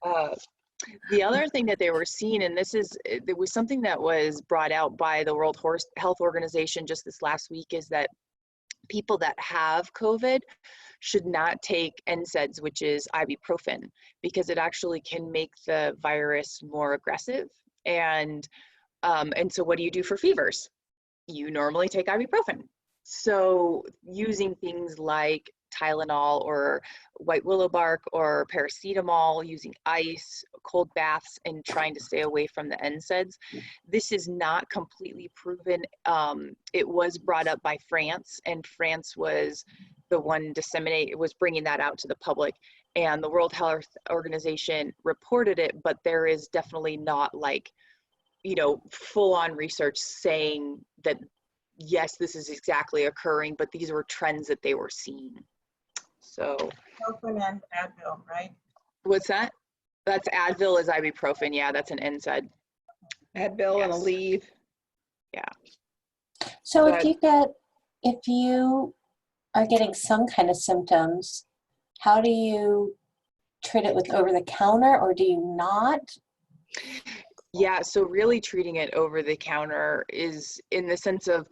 Uh, the other thing that they were seeing, and there was something that was brought out by the World Health Organization just this last week, is that people that have COVID should not take NSAIDs, which is ibuprofen, because it actually can make the virus more aggressive. And so what do you do for fevers? You normally take ibuprofen. So using things like Tylenol or white willow bark or paracetamol, using ice, cold baths, and trying to stay away from the NSAIDs. This is not completely proven. It was brought up by France, and France was the one was bringing that out to the public. And the World Health Organization reported it, but there is definitely not like, full-on research saying that yes, this is exactly occurring, but these were trends that they were seeing. So Ibuprofen and Advil, right? what's that? That's Advil is ibuprofen. Yeah, that's an NSAID. Advil Yes. and Aleve. Yeah. So But if you are getting some kind of symptoms, how do you treat it with over the counter, or do you not? yeah, so really treating it over the counter is in the sense of,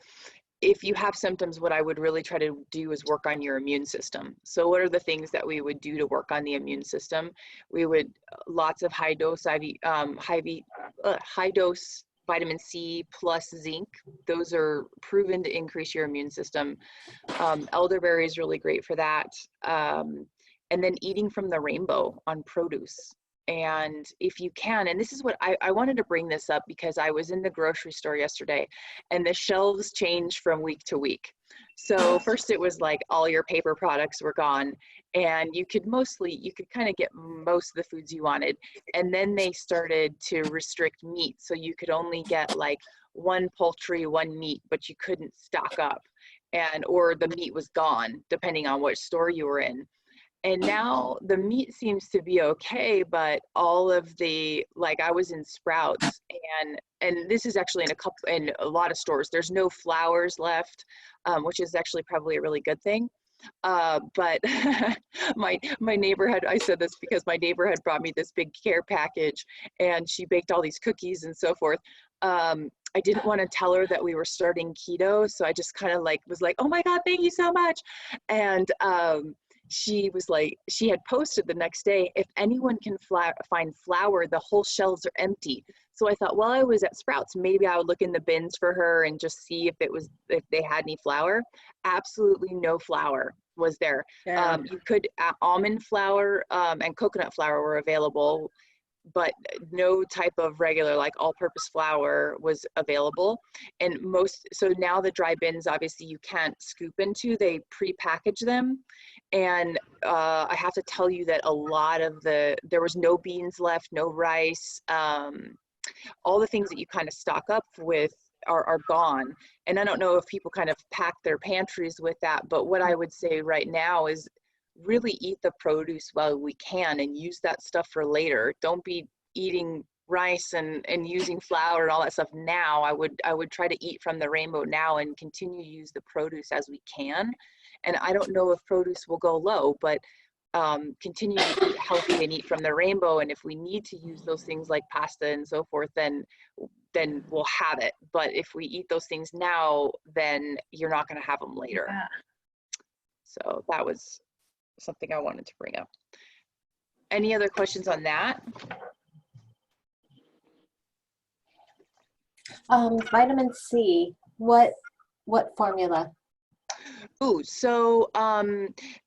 if you have symptoms, what I would really try to do is work on your immune system. So what are the things that we would do to work on the immune system? We would lots of high dose vitamin C plus zinc. Those are proven to increase your immune system. Elderberry is really great for that. And then eating from the rainbow on produce. And if you can, and this is what I wanted to bring this up because I was in the grocery store yesterday and the shelves change from week to week. So first it was like all your paper products were gone, and you could kind of get most of the foods you wanted. And then they started to restrict meat. So you could only get like one poultry, one meat, but you couldn't stock up, or the meat was gone depending on which store you were in. And now the meat seems to be okay, but all of I was in Sprouts, and this is actually in a lot of stores, there's no flours left, which is actually probably a really good thing. But my neighbor I said this because my neighbor had brought me this big care package, and she baked all these cookies and so forth. I didn't want to tell her that we were starting keto, so I just kind of was like, oh my God, thank you so much. And she was like, she had posted the next day, if anyone can find flour, the whole shelves are empty. So I thought, well, I was at Sprouts, maybe I would look in the bins for her and just see if they had any flour. Absolutely no flour was there. Yeah. You could, almond flour and coconut flour were available, but no type of regular all-purpose flour was available. And so now the dry bins, obviously you can't scoop into, they pre-package them. And I have to tell you that a lot of there was no beans left, no rice, all the things that you kind of stock up with are gone. And I don't know if people kind of pack their pantries with that, but what I would say right now is really eat the produce while we can and use that stuff for later. Don't be eating rice and using flour and all that stuff now. I would try to eat from the rainbow now and continue to use the produce as we can. And I don't know if produce will go low, but continue to eat healthy and eat from the rainbow. And if we need to use those things like pasta and so forth, then we'll have it. But if we eat those things now, then you're not going to have them later. Yeah. So that was something I wanted to bring up. Any other questions on that? Vitamin C, what formula? Ooh, so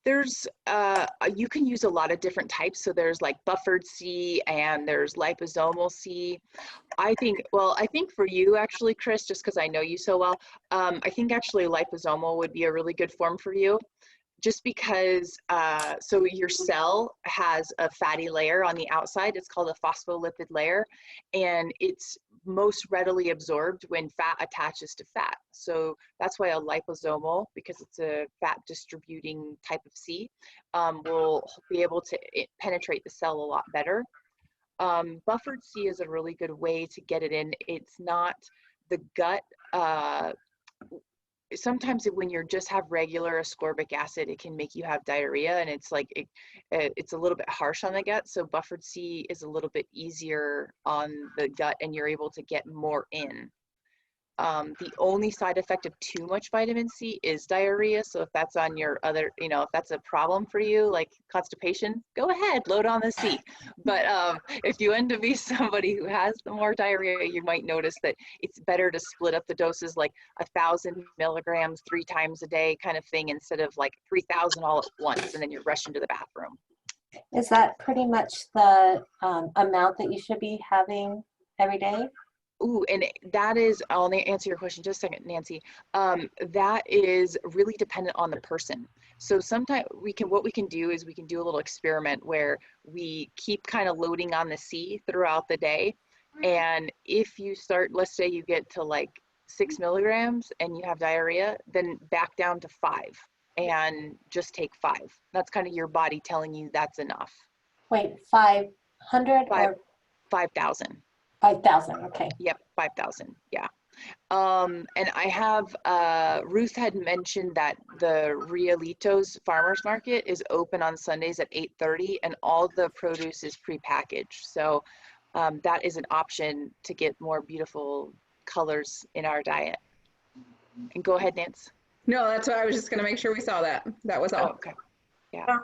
there's you can use a lot of different types. So there's like buffered C and there's liposomal C. I think for you actually, Chris, just because I know you so well, I think actually liposomal would be a really good form for you. Just because, so your cell has a fatty layer on the outside. It's called a phospholipid layer, and it's most readily absorbed when fat attaches to fat. So that's why a liposomal, because it's a fat distributing type of C, will be able to penetrate the cell a lot better. Buffered C is a really good way to get it in. It's not the gut. sometimes when you just have regular ascorbic acid, it can make you have diarrhea, and it's like it's a little bit harsh on the gut. So buffered C is a little bit easier on the gut, and you're able to get more in. The only side effect of too much vitamin C is diarrhea. So if that's on your other, if that's a problem for you, like constipation, go ahead, load on the C. But if you end up being somebody who has the more diarrhea, you might notice that it's better to split up the doses, like 1,000 milligrams 3 times a day kind of thing, instead of like 3,000 all at once, and then you're rushing to the bathroom. Is that pretty much the amount that you should be having every day? Ooh, and that is, I'll answer your question just a second, Nancy. That is really dependent on the person. So sometimes what we can do is we can do a little experiment where we keep kind of loading on the C throughout the day. And if you start, let's say you get to like 6 milligrams and you have diarrhea, then back down to 5 and just take 5. That's kind of your body telling you that's enough. Wait, 500 or 5,000. 5,000, okay. Yep, 5,000, yeah. And I have, Ruth had mentioned that the Rialitos Farmers Market is open on Sundays at 8:30, and all the produce is prepackaged. So that is an option to get more beautiful colors in our diet. And go ahead, Nance. No, that's why I was just going to make sure we saw that. That was all. Oh, okay, yeah.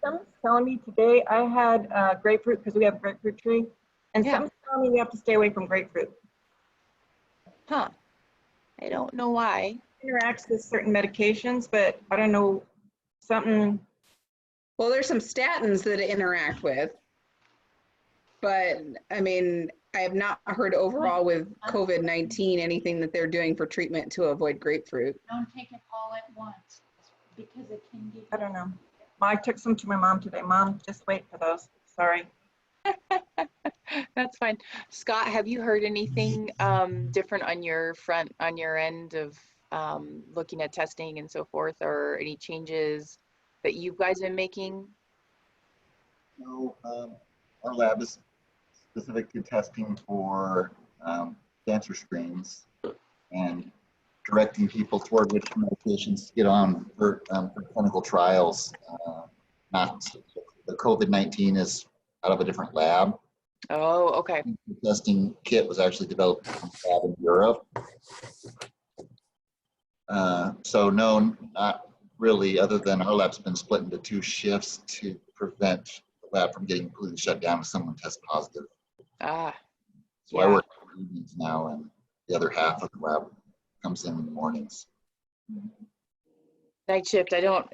Someone's telling me today I had grapefruit, because we have a grapefruit tree, and Yeah. someone's telling me we have to stay away from grapefruit. Huh, I don't know why. It interacts with certain medications, but I don't know, something. Well, there's some statins that it interact with, but I mean, I have not heard overall with COVID-19 anything that they're doing for treatment to avoid grapefruit. Don't take it all at once because it can give. I don't know. I took some to my mom today. Mom, just wait for those. Sorry. That's fine. Scott, have you heard anything different on your end of looking at testing and so forth, or any changes that you guys have been making? No, our lab is specifically testing for cancer screens and directing people toward which medications to get on for clinical trials. Not the COVID-19 is out of a different lab. Oh, okay. The testing kit was actually developed in a lab in Europe. So no, not really, other than our lab's been split into 2 shifts to prevent the lab from getting completely shut down if someone tests positive. Ah, So yeah. I work in the evenings now, and the other half of the lab comes in the mornings. Night shift. I don't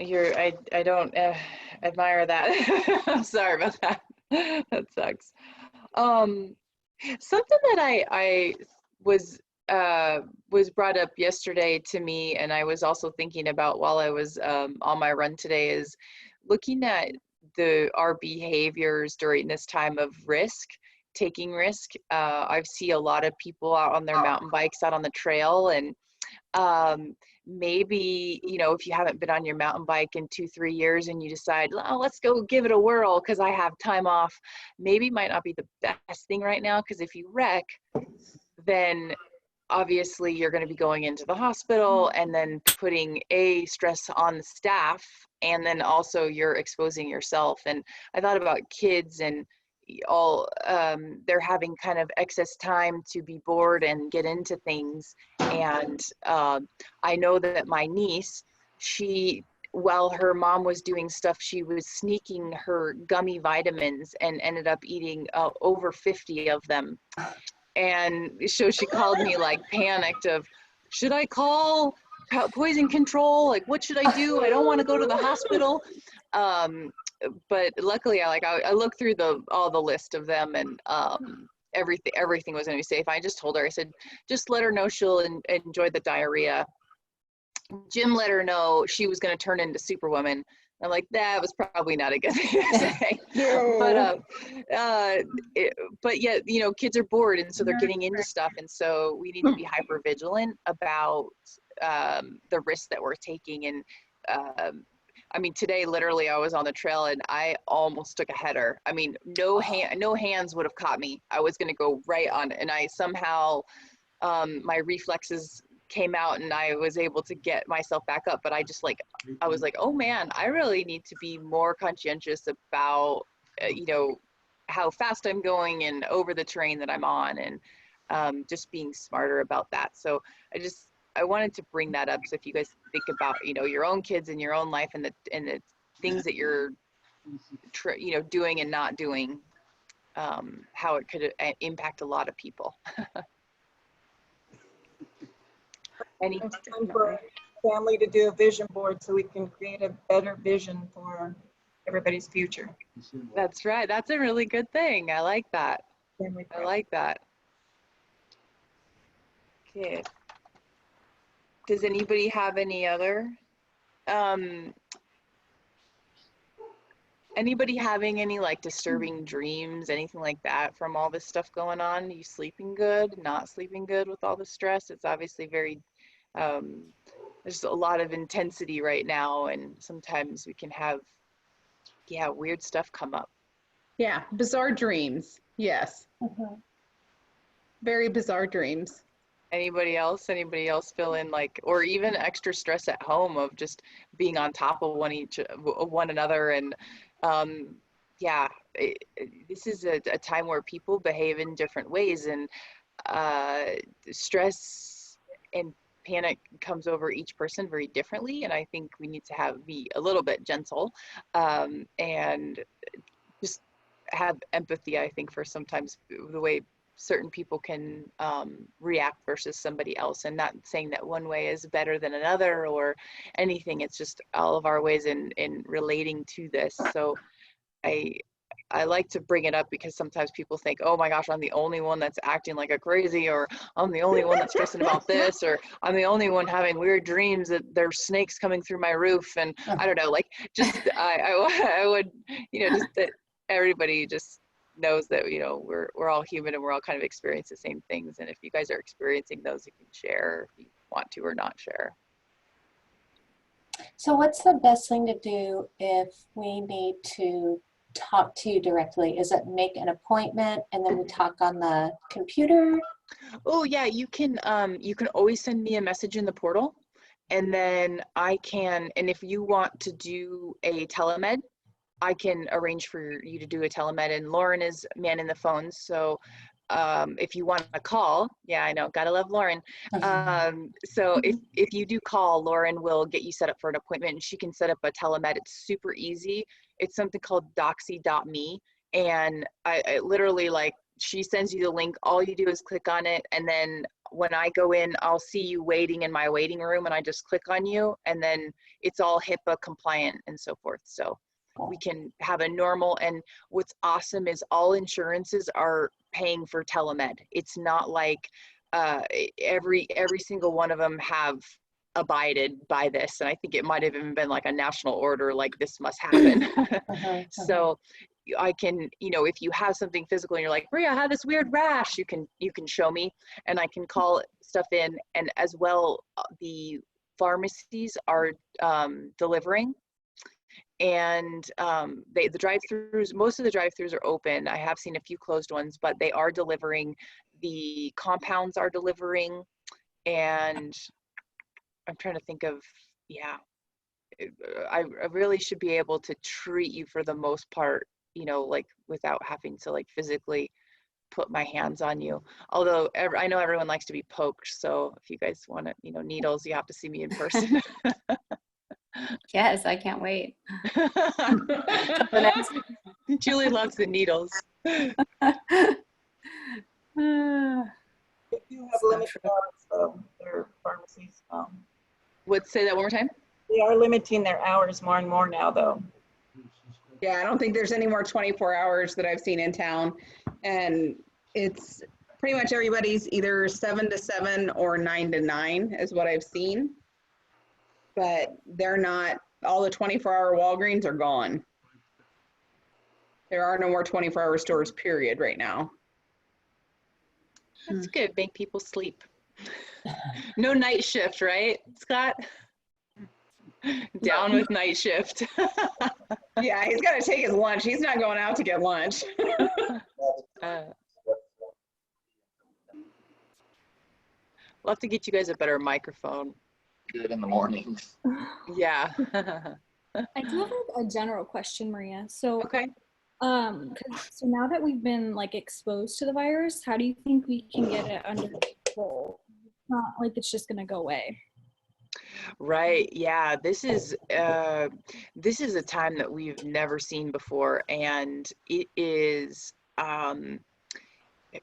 admire that. I'm sorry about that. That sucks. Something that I was brought up yesterday to me, and I was also thinking about while I was on my run today, is looking at our behaviors during this time of taking risk. I see a lot of people out on their mountain bikes out on the trail, and maybe, if you haven't been on your mountain bike in 2-3 years and you decide, oh, let's go give it a whirl because I have time off, maybe might not be the best thing right now, because if you wreck, then obviously you're going to be going into the hospital and then putting stress on the staff, and then also you're exposing yourself. And I thought about kids and all, they're having kind of excess time to be bored and get into things. And I know that my niece, while her mom was doing stuff, she was sneaking her gummy vitamins and ended up eating over 50 of them. And so she called me like panicked of, should I call poison control? Like, what should I do? I don't want to go to the hospital. But luckily I looked through all the list of them, and everything was going to be safe. I just told her, I said, just let her know she'll enjoy the diarrhea. Jim let her know she was going to turn into Superwoman. I'm like, that was probably not a good thing to say. But yeah, kids are bored, and so they're getting into stuff, and so we need to be hyper vigilant about the risks that we're taking. And I mean, today literally I was on the trail and I almost took a header. I mean, no hands would have caught me. I was going to go right on, and I somehow my reflexes came out and I was able to get myself back up. But I was like, oh man, I really need to be more conscientious about, you know, how fast I'm going and over the terrain that I'm on, and just being smarter about that. So I wanted to bring that up. So if you guys think about, you know, your own kids and your own life and the things that you're, you know, doing and not doing, how it could impact a lot of people. It's time for our family to do a vision board so we can create a better vision for everybody's future. That's right. That's a really good thing. I like that. I like that. Okay. Does anybody have any other? Anybody having any like disturbing dreams, anything like that from all this stuff going on? You sleeping good, not sleeping good with all the stress? It's obviously very, there's a lot of intensity right now, and sometimes we can have, yeah, weird stuff come up. Yeah, bizarre dreams. Yes. Very bizarre dreams. Anybody else feel in like, or even extra stress at home of just being on top of one another, and yeah, this is a time where people behave in different ways, and stress and panic comes over each person very differently, and I think we need to be a little bit gentle, and just have empathy, I think, for sometimes the way certain people can react versus somebody else, and not saying that one way is better than another or anything. It's just all of our ways in relating to this. So I like to bring it up because sometimes people think, oh my gosh, I'm the only one that's acting like a crazy, or I'm the only one that's stressing about this, or I'm the only one having weird dreams that there's snakes coming through my roof, and I don't know, like, just I would, you know, just that everybody just knows that, you know, we're all human and we're all kind of experiencing the same things. And if you guys are experiencing those, you can share if you want to or not share. So what's the best thing to do if we need to talk to you directly? Is it make an appointment and then we talk on the computer? Oh yeah, you can always send me a message in the portal, and then I can, and if you want to do a telemed, I can arrange for you to do a telemed, and Lauren is manning the phones. So if you want to call, yeah, I know, gotta love Lauren. So if you do call, Lauren will get you set up for an appointment, and she can set up a telemed. It's super easy. It's something called doxy.me, and I literally, like, she sends you the link. All you do is click on it, and then when I go in, I'll see you waiting in my waiting room, and I just click on you, and then it's all HIPAA compliant and so forth. So we can have a normal, and what's awesome is all insurances are paying for telemed. It's not like every single one of them have abided by this, and I think it might have even been like a national order, like this must happen. So I can, you know, if you have something physical and you're like, Maria, I have this weird rash, you can show me, and I can call stuff in. And as well, the pharmacies are delivering, and the drive-throughs, most of the drive-throughs are open. I have seen a few closed ones, but they are delivering. The compounds are delivering, and I'm trying to think of, yeah, I really should be able to treat you for the most part, you know, like without having to like physically put my hands on you. Although I know everyone likes to be poked, so if you guys want to, you know, needles, you have to see me in person. Yes, I can't wait. Julie loves the needles. They do have limited hours, though, their pharmacies. Say that one more time? They are limiting their hours more and more now, though. Yeah, I don't think there's any more 24 hours that I've seen in town. And it's pretty much everybody's either 7 to 7 or 9 to 9 is what I've seen. But they're not, all the 24-hour Walgreens are gone. There are no more 24-hour stores, period, right now. That's good. Make people sleep. No night shift, right, Scott? Down with night shift. Yeah, he's got to take his lunch. He's not going out to get lunch. We'll have to get you guys a better microphone. Good in the mornings. Yeah. I do have like a general question, Maria. So, Okay. so now that we've been like exposed to the virus, how do you think we can get it under control? It's not like it's just gonna go away. Right. Yeah. This is a time that we've never seen before, and it is.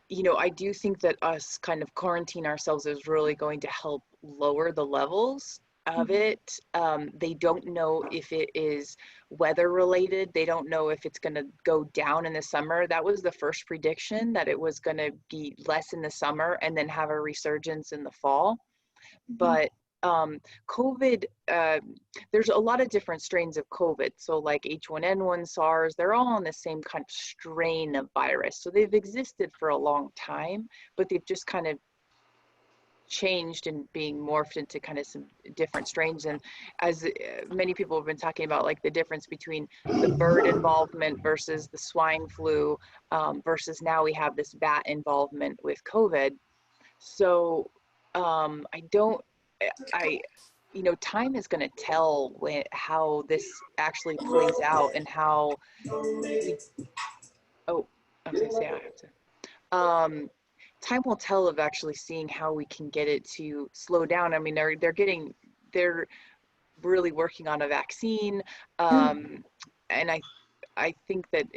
You know, I do think that us kind of quarantine ourselves is really going to help lower the levels of it. They don't know if it is weather related. They don't know if it's going to go down in the summer. That was the first prediction, that it was going to be less in the summer and then have a resurgence in the fall. But COVID, there's a lot of different strains of COVID. So like H1N1, SARS, they're all on the same kind of strain of virus. So they've existed for a long time, but they've just kind of changed and being morphed into kind of some different strains. And as many people have been talking about, like the difference between the bird involvement versus the swine flu, versus now we have this bat involvement with COVID. So you know, time is going to tell how this actually plays out, and how I was going to say I have to. Time will tell of actually seeing how we can get it to slow down. I mean, they're really working on a vaccine, and I think that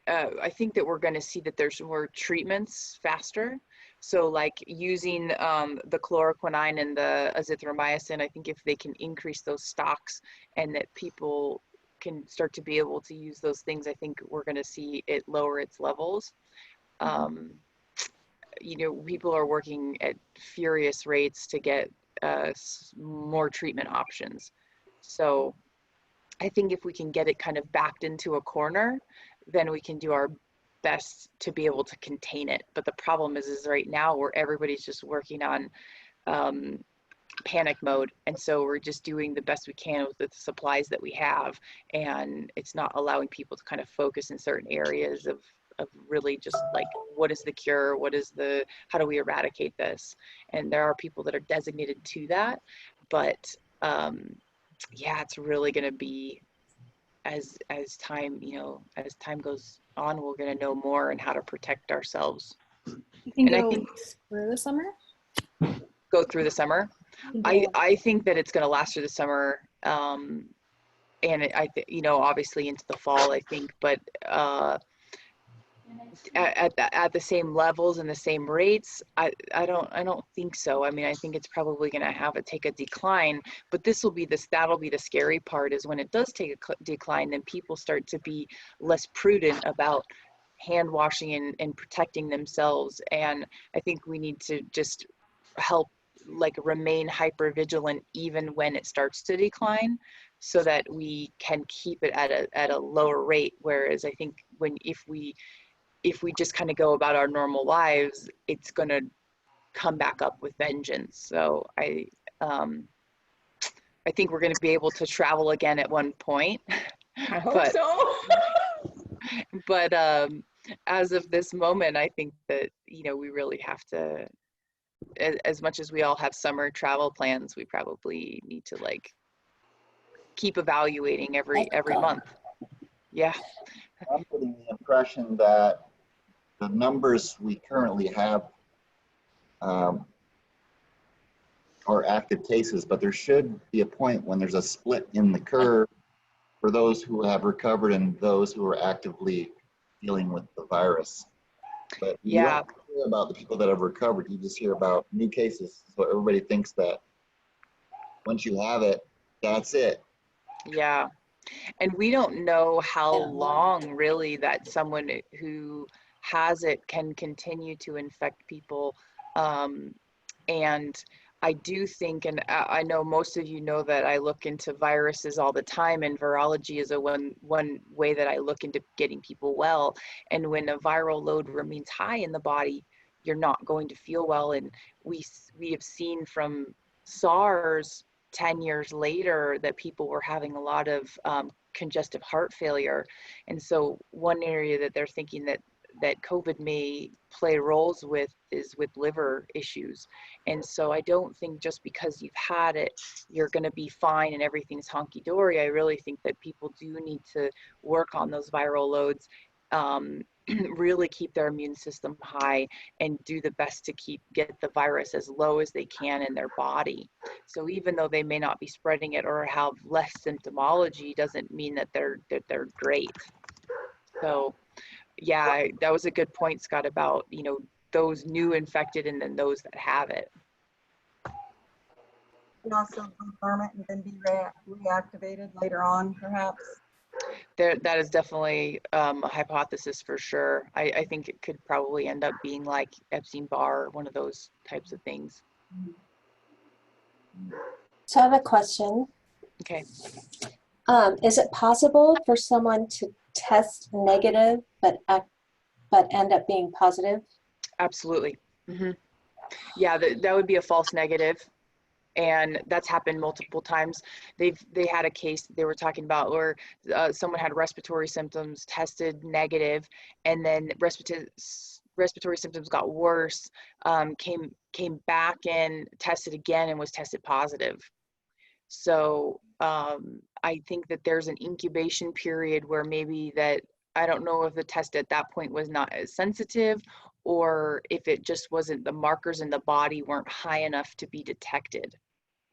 I think that we're going to see that there's more treatments faster. So like using the chloroquine and the azithromycin, I think if they can increase those stocks and that people can start to be able to use those things, I think we're going to see it lower its levels. You know, people are working at furious rates to get more treatment options. So I think if we can get it kind of backed into a corner, then we can do our best to be able to contain it. But the problem is right now where everybody's just working on panic mode. And so we're just doing the best we can with the supplies that we have. And it's not allowing people to kind of focus in certain areas of really just like, what is the cure? How do we eradicate this? And there are people that are designated to that. But yeah, it's really going to be, as time, you know, as time goes on, we're going to know more and how to protect ourselves. You think And I it'll think through the summer? Go through the summer. I think that it's going to last through the summer, and you know, obviously into the fall, I think, but at the same levels and the same rates, I don't think so. I mean, I think it's probably going to take a decline, but that'll be the scary part, is when it does take a decline, then people start to be less prudent about hand washing and protecting themselves. And I think we need to just help like remain hyper vigilant even when it starts to decline, so that we can keep it at a lower rate. Whereas I think if we just kind of go about our normal lives, it's going to come back up with vengeance. So I think we're going to be able to travel again at one point. I hope so. But as of this moment, I think that, you know, we really have to, as much as we all have summer travel plans, we probably need to like keep evaluating every month. Yeah. I'm getting the impression that the numbers we currently have are active cases, but there should be a point when there's a split in the curve for those who have recovered and those who are actively dealing with the virus. But you don't hear about the people that have recovered. You just hear about new cases. So everybody thinks that once you have it, that's it. Yeah. And we don't know how long really that someone who has it can continue to infect people. And I do think, and I know most of you know that I look into viruses all the time, and virology is one way that I look into getting people well. And when a viral load remains high in the body, you're not going to feel well. And we have seen from SARS 10 years later that people were having a lot of congestive heart failure. And so one area that they're thinking that that COVID may play roles with is with liver issues. And so I don't think just because you've had it, you're going to be fine and everything's honky-dory. I really think that people do need to work on those viral loads, really keep their immune system high, and do the best to get the virus as low as they can in their body. So even though they may not be spreading it or have less symptomology, doesn't mean that they're great. So yeah, that was a good point, Scott, about, you know, those new infected and then those that have it. And also go dormant and then be reactivated later on, perhaps. That is definitely a hypothesis for sure. I think it could probably end up being like Epstein-Barr, one of those types of things. So I have a question. Okay. Is it possible for someone to test negative but end up being positive? Absolutely. Yeah, that would be a false negative. And that's happened multiple times. They had a case they were talking about where someone had respiratory symptoms, tested negative, and then respiratory symptoms got worse, came back in, tested again, and was tested positive. So I think that there's an incubation period where maybe that, I don't know if the test at that point was not as sensitive, or if it just wasn't, the markers in the body weren't high enough to be detected.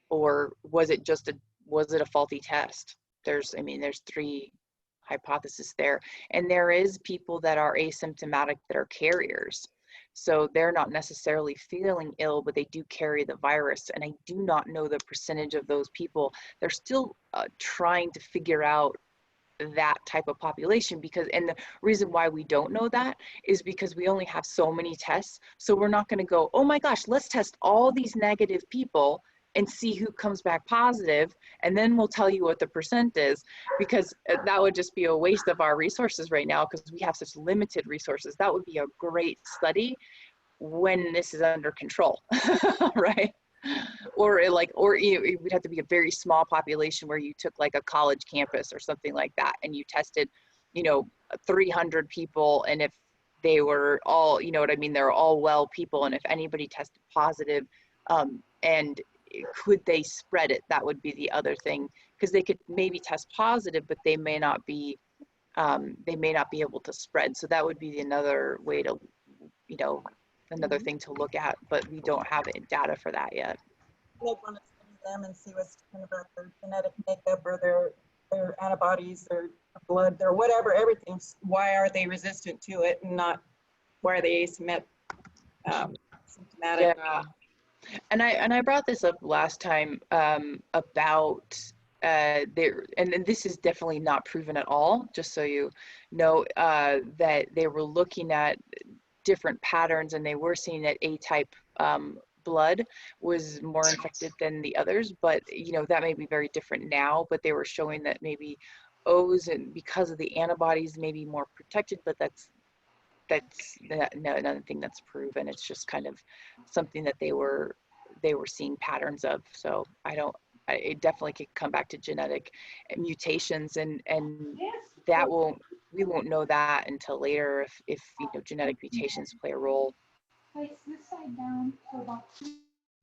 Or was it a faulty test? There's three hypotheses there. And there is people that are asymptomatic that are carriers. So they're not necessarily feeling ill, but they do carry the virus. And I do not know the percentage of those people. They're still trying to figure out that type of population, and the reason why we don't know that is because we only have so many tests. So we're not going to go, oh my gosh, let's test all these negative people and see who comes back positive, and then we'll tell you what the percent is, because that would just be a waste of our resources right now, because we have such limited resources. That would be a great study when this is under control, right? Or it would have to be a very small population where you took like a college campus or something like that, and you tested, 300 people, and if they were all, you know what I mean, they're all well people, and if anybody tested positive, and could they spread it? That would be the other thing, because they could maybe test positive, but they may not be able to spread. So that would be another way to, another thing to look at, but we don't have data for that yet. They want to study them and see what's different about their genetic makeup or their antibodies, their blood, their whatever, everything. Why are they resistant to it, and not why are they symptomatic? Yeah. And I brought this up last time about there, and this is definitely not proven at all, just so you know, that they were looking at different patterns, and they were seeing that A-type blood was more infected than the others, but that may be very different now, but they were showing that maybe O's, and because of the antibodies, may be more protected, but that's another thing that's proven. It's just kind of something that they were seeing patterns of. So it definitely could come back to genetic mutations, and that we won't know that until later if genetic mutations play a role. Place this side down for about 2.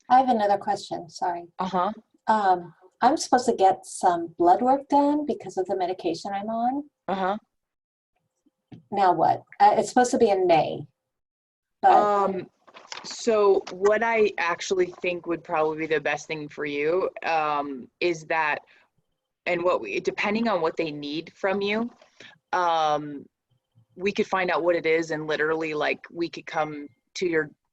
I have another question, sorry. Uh-huh. I'm supposed to get some blood work done because of the medication I'm on. Uh-huh. Now what? It's supposed to be in May. But so what I actually think would probably be the best thing for you is that, and depending on what they need from you, we could find out what it is, and literally, like, we could come to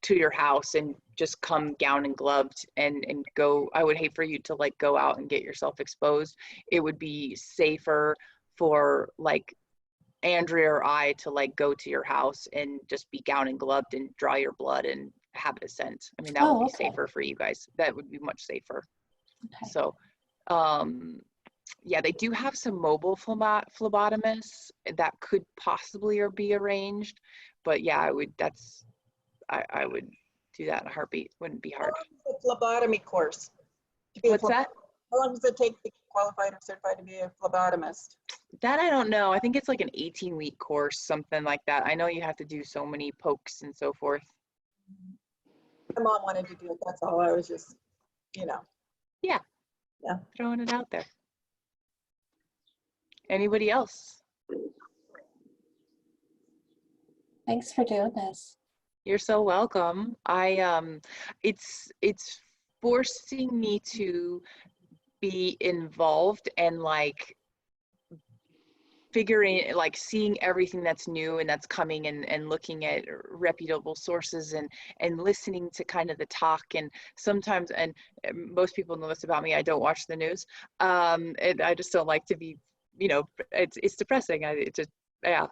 your house and just come gown and gloved and go. I would hate for you to like go out and get yourself exposed. It would be safer for like Andrea or I to like go to your house and just be gown and gloved and draw your blood and have it sent. I mean, that would be safer for you guys. That would be much safer. Okay. So, yeah, they do have some mobile phlebotomists that could possibly be arranged, but yeah, I would do that in a heartbeat. Wouldn't be hard. How long is the phlebotomy course? What's that? How long does it take the qualified or certified to be a phlebotomist? That I don't know. I think it's like an 18-week course, something like that. I know you have to do so many pokes and so forth. My mom wanted to do it. That's all. I was just, Yeah. Yeah. Throwing it out there. Anybody else? Thanks for doing this. You're so welcome. It's forcing me to be involved and like figuring, like seeing everything that's new and that's coming, and looking at reputable sources and listening to kind of the talk. And sometimes, and most people know this about me, I don't watch the news. And I just don't like to be, it's depressing. It just, yeah,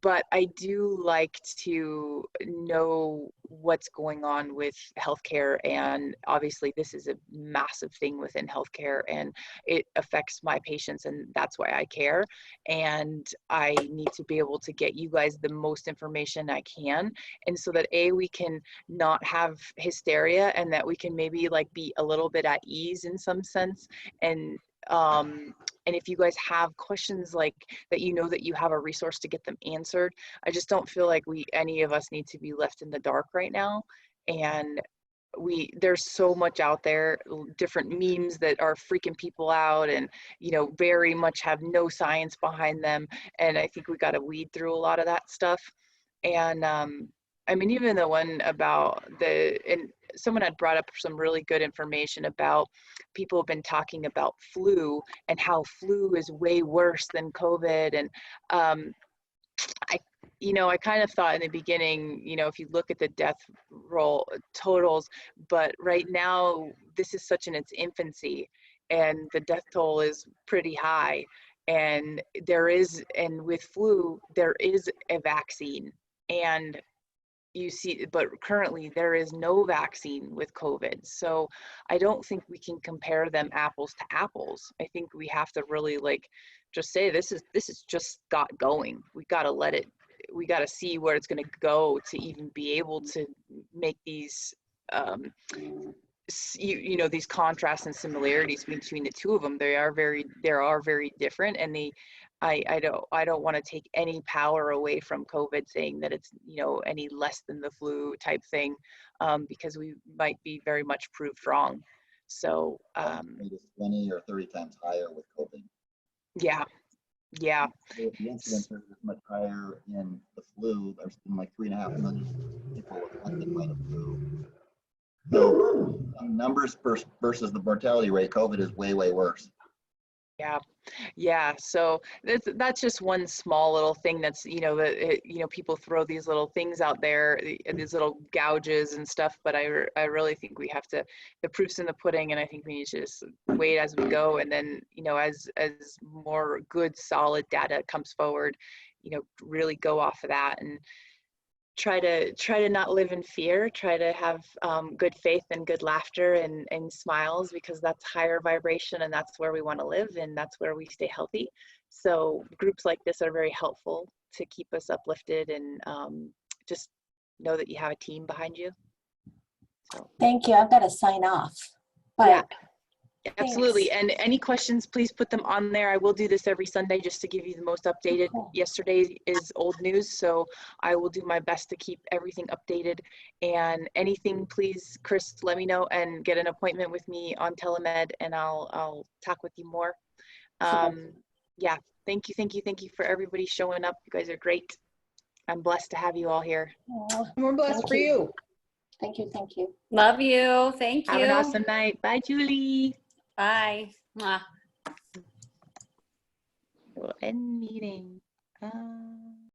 but I do like to know what's going on with healthcare, and obviously this is a massive thing within healthcare, and it affects my patients, and that's why I care. And I need to be able to get you guys the most information I can, and so that we can not have hysteria, and that we can maybe like be a little bit at ease in some sense. And if you guys have questions like that, that you have a resource to get them answered. I just don't feel like any of us need to be left in the dark right now. And there's so much out there, different memes that are freaking people out, and very much have no science behind them. And I think we got to weed through a lot of that stuff. And I mean, even the one about and someone had brought up some really good information about, people have been talking about flu and how flu is way worse than COVID. And I kind of thought in the beginning, if you look at the death roll totals, but right now this is such in its infancy, and the death toll is pretty high. And with flu, there is a vaccine, and but currently there is no vaccine with COVID. So I don't think we can compare them apples to apples. I think we have to really just say, this is just got going. We got to see where it's going to go to even be able to make these, these contrasts and similarities between the two of them. They are very different, and I don't want to take any power away from COVID, saying that it's any less than the flu type thing, because we might be very much proved wrong. So it is 20 or 30 times higher with COVID. Yeah. The incidence is much higher in the flu. There's been like 3.5 million people affected by the flu. So numbers versus the mortality rate, COVID is way worse. Yeah. So that's just one small little thing that's, people throw these little things out there, these little gouges and stuff, but I really think we have to, the proof's in the pudding, and I think we need to just wait as we go. And then, as more good, solid data comes forward, really go off of that, and try to not live in fear. Try to have good faith and good laughter and smiles, because that's higher vibration, and that's where we want to live, and that's where we stay healthy. So groups like this are very helpful to keep us uplifted, and just know that you have a team behind you. So Thank you. I've got to sign off. But yeah. Absolutely. thanks. And any questions, please put them on there. I will do this every Sunday just to give you the most updated. Cool. Yesterday is old news, so I will do my best to keep everything updated. And anything, please, Chris, let me know and get an appointment with me on telemed, and I'll talk with you more. Yeah, thank you for everybody showing up. You guys are great. I'm blessed to have you all here. We're blessed for you. Thank you. Love you. Thank you. Have an awesome night. Bye, Julie. Bye. Mwah. We'll end meeting.